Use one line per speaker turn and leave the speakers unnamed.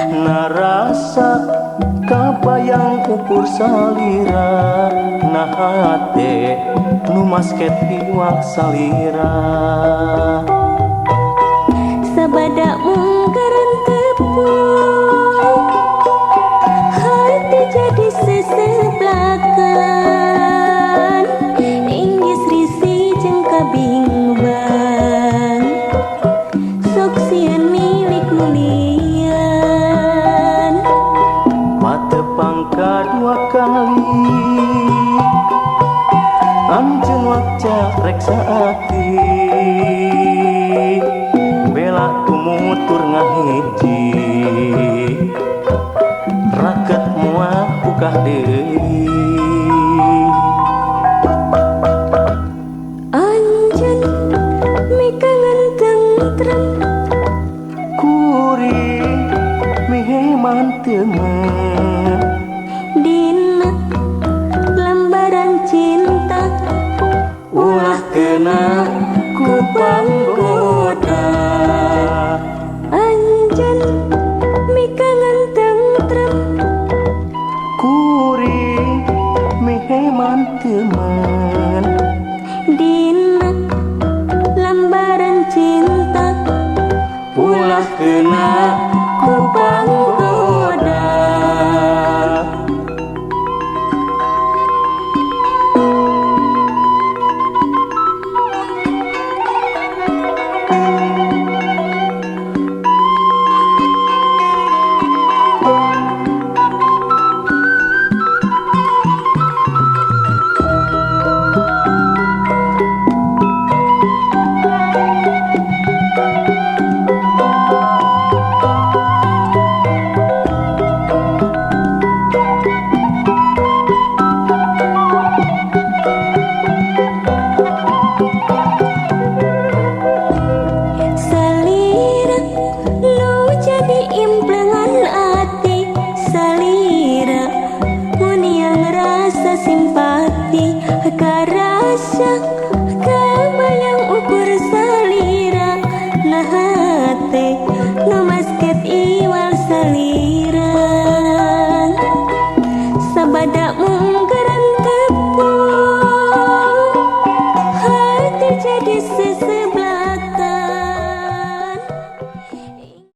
Narasa kabayang ukur salira, nah hate nu masket diwak salira.
Sabada mungkaran tepung, hati jadi seseblakan. Inggis risi jeung kabingbang, sok sieun milik nulian.
Matepang kadua kali, anjeun wakca reksa ati. Bela tumutur ngahiji, raket muah ukah deui.
Anjeun mikangen tentrem,
Kuring mihe mantemen
dina lembaran cinta.
ulah kena ku panggoda.
Anjeun mikangen tentrem,
Kuring mihe mantemen
dina lembaran cinta.
ulah kena ku panggoda.
Salira lu jadi implengan ati. Salira mun yang rasa simpati, karasa